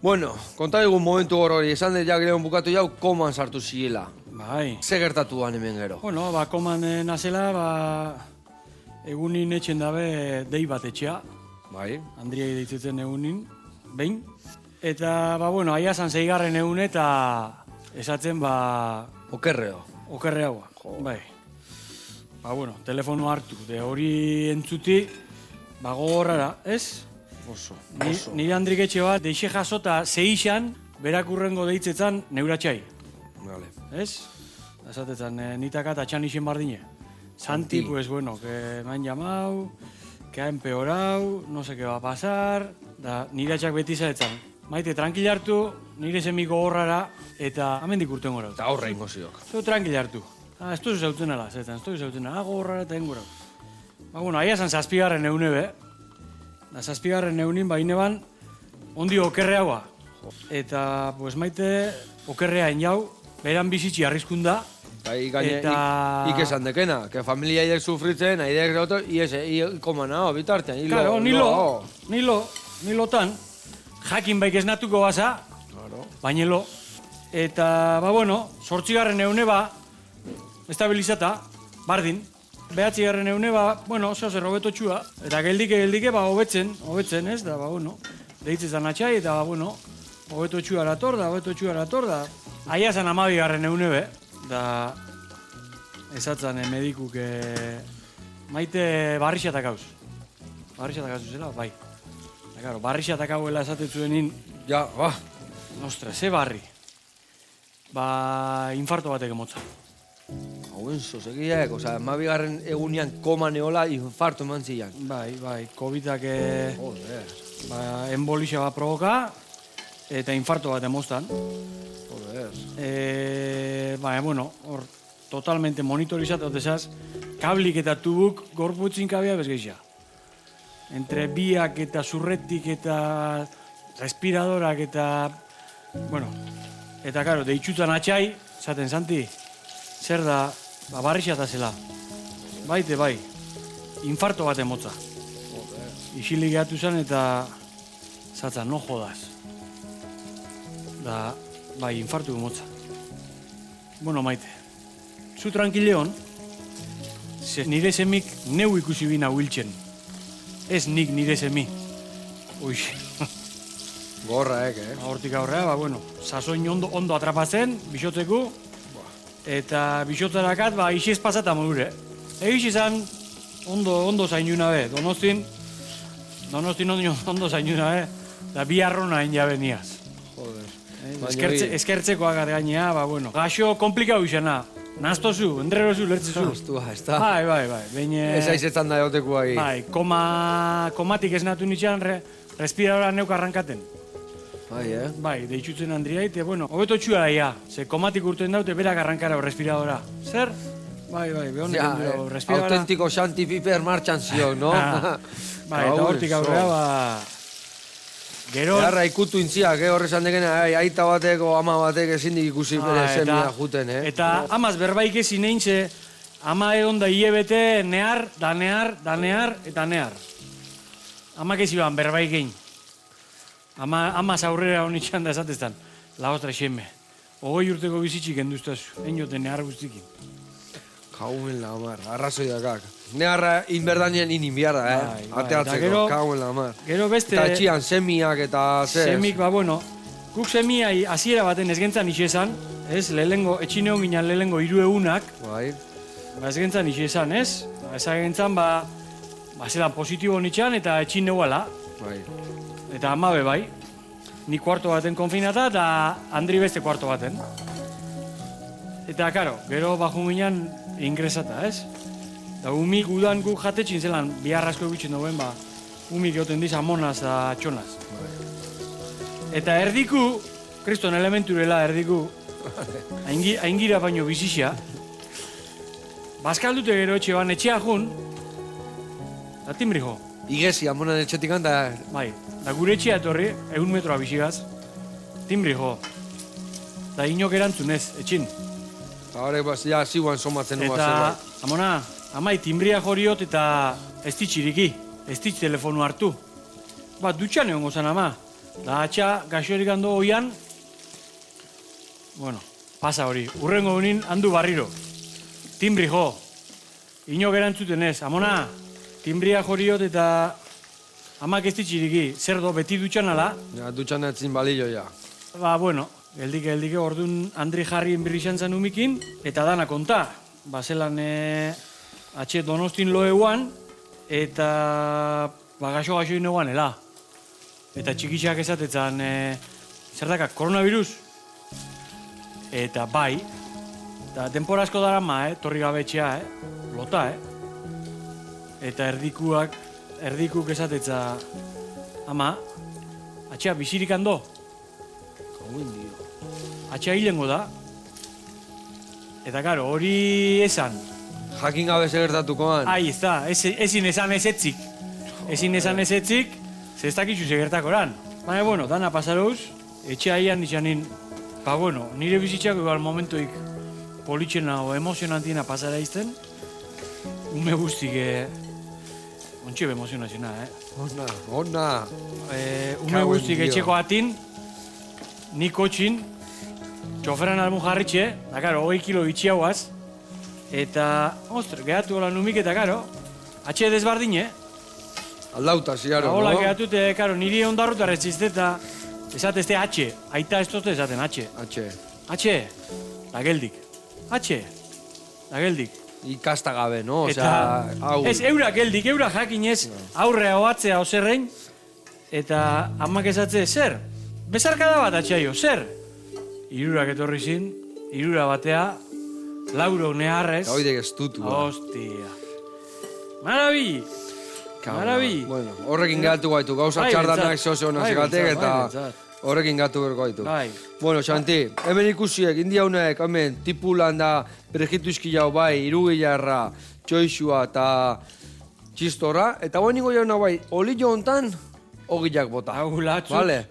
Bueno, konta digun momentu hori, esan dut ja gero bukatu jau, koman sartu zirela. Bai. Ze gertatuan hemen gero? Bueno, koman nazela, egunin etxen dabe dei bat etxea. Bai. Andriai deitzen egunin, behin. Eta, bueno, aiazan 6. egun eta esatzen, Okerreo. okerreagoa. Bai. Bueno, telefono hartu, de hori entzuti, gogorrara, ez? Oso. Nire Andrik etxe bat, deixe jasota zeixan, berakurrengo deitzetan neuratxai. Vale. ¿Es? Esatetan, nitaka eta txan isen bardine. Santi, pues bueno, que me han llamado, que ha empeorado, no sé qué va a pasar, da nire atxak beti zaretzan. Maite, tranquil hartu, nire semiko horrara, eta amendik urten gora. Eta horre ingo ziok. Zu tranquil hartu. Ez duzu zautzen ala, zaretzan, ez duzu zautzen ala, horrara eta engora. Bueno, aia zan 7. eune be. Da 7. eunin baineban, ondi okerreagoa. Eta, pues maite, okerrea injau, beran bizitzi arriskunda. Bai, gaine, eta... esan dekena, que familia idek sufritzen, idek roto, koma nao, bitartean, Claro, nilotan, jakin baik esnatuko baza, bainelo. Eta, bueno, 8. eune estabilizata, bardin. 9. eune bueno, oso zer hobeto txua. Eta geldike, hobetzen, ez? Da, bueno, deitzezan atxai, eta, bueno, hobeto txua erator, da. Aia zan 12. eune be, da, esatzen medikuk maite barrixatak hauz. Barrixatak hauz zela, bai. Da, claro, barrixatak hauela esatetzuenin, ja, ostra, ze barri. Infarto batek emotza. Hauen zozegiak, oza, 12. egunian koma neola infarto eman zian. Bai, COVID-ak embolixa bat provoka, eta infarto bat emoztan. Bueno, hor, totalmente monitorizatu desaz, kablik eta tubuk gorputzin kabia bezgeixa. Entre biak eta zurretik eta respiradorak eta, bueno, eta karo, deitxutan atxai, zaten, Santi, zer da, barrixata zela. Baite, bai, infarto bat emotza. Isilik gehatu zen eta, zaten, no jodas. Da, bai, infartu emotza. Bueno, maite, zu tranquileon, nire semik neu ikusi bina huiltzen. Ez nik nire semi. Uix. Gorra, Hortik aurrea, bueno, sasoin ondo atrapatzen, bixotzeku, eta bixotzerakat, ixiz pasata modure. Egiz izan ondo zainuna be, donostin ondo zainuna be, da bi arrona jabe niaz. Eskertzekoak gainea, bueno. Gaxo komplikau izana, naztozu, endrerozu, lertzezu. Naztua, ez da. Bai. Ez aizetan da egoteku ahi. Bai, komatik esnatu nitxan, respiradora neuk arrankaten. Bai, deitxutzen Andriait, bueno, hobeto txua daia, ze komatik urten daute berak arrankara respiradora. Zer? Bai, behonek respiradora. Autentiko Santi Piper martxan ziok, no? Bai, eta hortik aurrea, gero... Garra ikutu intziak, horrezan dekena, aita bateko, ama batek ezindik ikusi bere zemia juten, Eta amaz berbaik ezin egin ze, ama egon da hilebete near, eta near. Amak eziban berbaik egin. Amaz aurrera honitxan da esateztan, la ostra xeme. 20 urteko bizitxik enduztazu, enioten nehar guztikin. Kauen la mar, arrazoi dakak. Neharra inberdanien inbiarra, ateatzeko, kauen la mar. Gero beste... Eta txian semiak eta zer. Semik, bueno, guk semiai hasiera baten ezgentzan ixezan, ez, etxineon ginen lehengo 3 egunak. Bai. Ezgentzan ixezan, ez? Ezagentzan, zelan positibo nitxan eta etxin neuala. Bai. Eta amabe bai. Ni kuarto baten konfinata eta Andri beste kuarto baten. Eta, karo, gero bajun ginen ingresata, ez? Da umik udan guk jatetxin zelan biharrazko egiten duen, umik egoten diz amonaz eta txonaz. Eta erdiku, kriston elementurela erdiku, aingira baino bizixia, bazkaldute gero etxe ban etxea jun, da timbri jo. Igezi, amonan etxetik handa. Bai, da gure etxea etorri, 100 metroa bizigaz, timbri jo. Da inok erantzunez, etxin. Horrek, ja, ziguan somatzen nuga zerbait. Eta, amona, amai, timbria joriot eta ez ditxiriki, ez ditx telefonu hartu. Dutxan egon gozan ama. Da atxa gaxorik hando oian, bueno, pasa hori, urrengo unin handu barriro. Timbri jo, ino gerantzuten ez, amona, timbria joriot eta amak ez ditxiriki, zer do, beti dutxan ala? Ja, dutxan etzin balillo, ja. Ba, bueno, geldike, orduan Andri Jarri enbirri xantzan umikin, eta dana konta. Ba, zelan atxe Donostin loeuan, eta ba, gaxo ineuan, ela. Eta txikixak esatetzan, zer dakak, koronavirus? Eta bai, eta denpora asko dara ma, torri gabetxea, lota, Eta erdikuk esatetza, ama, atxea bizirik hando. Atxea hilengo da. Eta karo, hori esan. Jakin gabe segertatukoan. Ai, ez da, ezin esan ezetzik. Ezin esan ezetzik, ze ez dakizu segertakoran. Baina, bueno, dana pasarouz, etxea ian izanin, ba, bueno, nire bizitzako igual momentoik politxena o emozionantiena pasara izten, ume guztik, ontxe emozionazioa, Ona. Ume guztik etxeko atin, nik kotxin, txoferan almun jarritxe, da, karo, 20 kilo itxiauaz, eta, gehatu hola numik eta, karo, atxe desbardine, Aldauta, zigaro, no? Hola, gehatu, karo, niri ondarrutar ez izte eta esatezte atxe, aita ez tote esaten, atxe. Atxe, da geldik. Atxe, da geldik. Ikasta gabe, no? Eta, ez, eura geldik, eura jakinez, aurrea oatzea oserrein, eta amak esatze, zer? Bezarkada bat atxaio, zer? Irurak etorri zin, irura batea, lauro neharrez. Gaudek ez dutu. Hostia. Marabi! Marabi! Bueno, horrekin gehatu gaitu, gauza txardanak zozo nazegatek eta horrekin gehatu berko gaitu. Bueno, Xanti, hemen ikusiek, indiaunek, hemen, tipulan da, berejitu izkilau bai, irugilarra, txoixua eta txistorra, eta guen ningo jauna bai, olillo hontan, ogiak bota. Taulatzut, vale.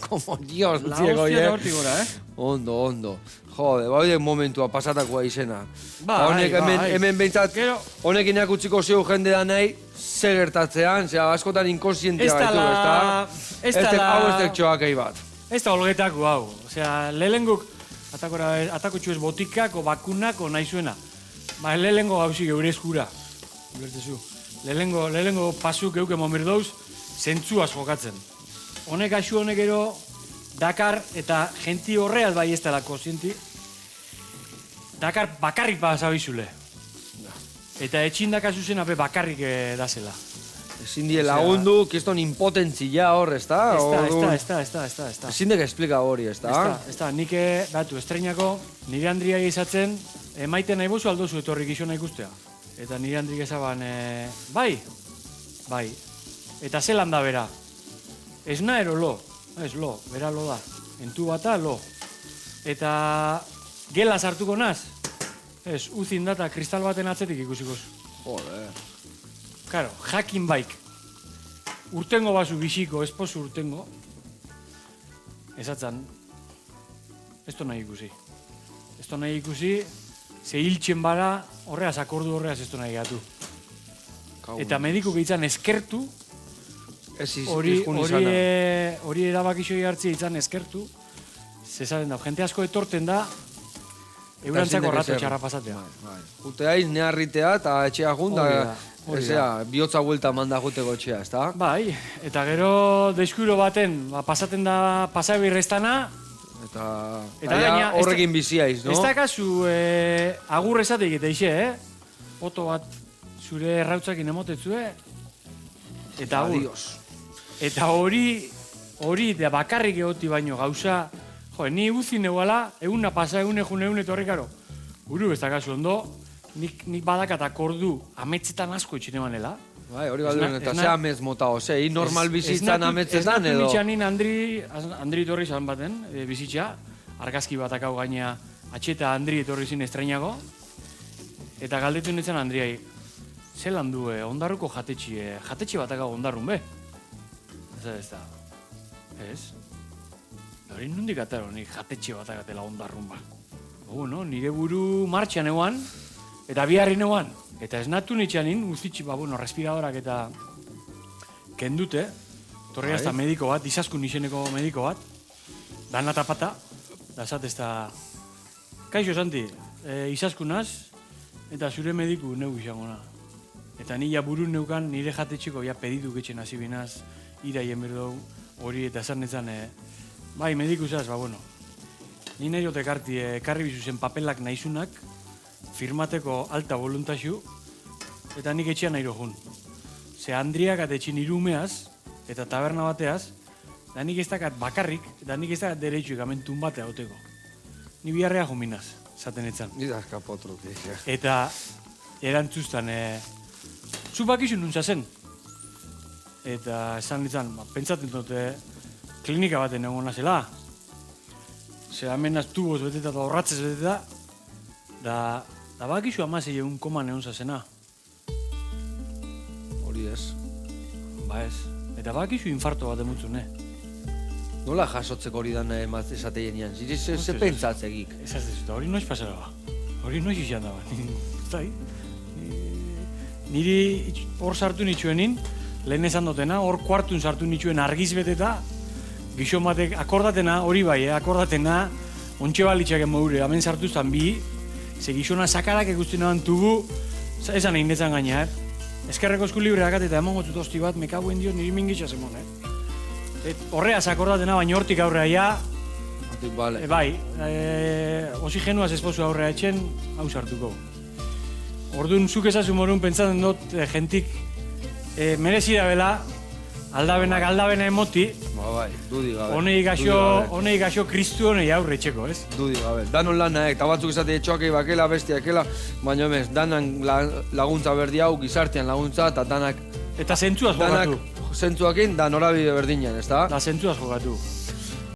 Como Dios, la hostia da hortik gora, Ondo. Jode, bai momentua pasatakoa izena. Bai. Hemen behintzat, honekin utziko zeu jende da nahi, ze gertatzean, askotan inkonsientia gaitu, hau ez tektxoak bat. Ez da olgetako hau, lehenguk atakotxu ez botikak o bakunak o nahi zuena. Ba, lehengo gauzi geure eskura. Lehengo pasuk euke momirdouz, zentzuaz jokatzen. Honek asu honek ero, Dakar eta genti horreaz bai ez dela konsienti, Dakar bakarrik pasabizule. Eta etxindak azuzen ape bakarrik da zela. Ezin die lagundu, kiston impotentzia hor, ez da? Ez da. Ezin dek esplika hori, ez da? Ez da, nik batu estreinako, nire handria izatzen, maite nahi bozu aldozu etorrik izona ikustea. Eta nire handrik ezaban, bai, eta zelan da bera. Ez naero lo. Ez, lo, bera lo da. Entu bata, lo. Eta gela sartuko naz? Ez, uzin data kristal baten atzetik ikusikoz. Joder. Karo, jakin baik. Urtengo basu bisiko, esposu urtengo. Esatzan, ez nahi ikusi. Ze hiltzen bara, horreaz, akordu horreaz ez nahi gatu. Eta mediku gehitzan eskertu, hori erabakixoi hartzi izan eskertu, zezaren da, jente asko etorten da, eurantzako rato txarra pasatea. Jute haiz, neharritea eta etxea junda, bihotza buelta manda juteko etxea, ez da? Bai, eta gero deskuiro baten, pasaten da pasabirreztana, eta horrekin biziaiz, no? Ez da kasu agur esatik eta ixe, Oto bat zure errautzakin emotetzue, eta agur. Eta hori da bakarrik egoti baino gauza, ni uzin eguala, eguna pasa, egun etorri karo. Buru ez da kasu ondo, nik badakat akordu ametzetan asko itxine manela. Bai, hori galduen, eta ze amez mota oze, normal bizitzan ametzetan edo. Ez natu mitxanin Andri etorri zan baten, bizitza, argazki bat akau gaina atxeta Andri etorri zin estreinago, eta galdetu nintzen Andriai, zelan du, ondarruko jatetxe bat akau ondarrun be? Ez da, ez? Hori nondik ataro nik jatetxe bat agatela ondarrun ba. Nire buru martxan eguan, eta biharri neuan. Eta ez natu nitxanin, guztitxe, respiradorak eta kendute, Torri hasta mediko bat, izaskun izeneko mediko bat. Dana tapata, da esatez da... Kaixo, Santi, izaskunaz, eta zure mediku neu izango na. Eta nila burun neukan nire jatetxeko ja pedidu getxen hasi binaz, iraien berdou hori eta esan netzan, bai, mediku zaz, ba, bueno. Ni nahi jote karri bizuzen papelak nahizunak, firmateko alta voluntaxu, eta nik etxean nahi jun. Ze Andriak atetxin irumeaz, eta taberna bateaz, da nik ez dakat bakarrik, eta nik ez dakat dereitxuik amentun batea hoteko. Ni biharrea juminaz, zaten etzan. Nida eskapotruk. Eta erantzuztan, zu bakizu nuntza zen. Eta esan ditzan, pentsatzen dute klinika baten egon nazela. Ze amenaz tuboz beteta eta horratzez beteta, da bakizu amazei egun koman egon zazena. Hori ez. Ba ez. Eta bakizu infarto bat emutzun, Nola jasotzeko hori dan esateien ian? Ze pentsatzegik? Ez ez dut, hori noiz pasara ba. Hori noiz izan da ba. Niri hor sartu nitzuenin, lehen esan dutena, hor kuartun sartu nituen argiz beteta, gizon batek akordatena, hori bai, akordatena, ontxe balitxak emaure, hemen sartu zan bi, ze gizona sakarak ikusten eban tugu, esan egin netzan gaina, Eskerreko esku libreak eta eman gotzut hosti bat, mekabuen dio niri mingitxa zemon, Horreaz akordatena, baina hortik aurrea ja, Vale. Bai, oxigenuaz esposu aurrea etxen, hau sartuko. Orduan, zuk ezazu morun pentsatzen dut, jentik merezida bela, aldabenak aldabena emoti, Ba bai, dudik gabe. Honei gaxo kristu honei aurre etxeko, ez? Dudik gabe. Danon lan nahi, eta batzuk esate etxoakei bakela, bestiakela, baina emez, danan laguntza berdi hau, gizartean laguntza, eta danak... Eta zentzuaz jokatu. Zentzuakin, da norabide berdinan, ez da? Da zentzuaz jokatu.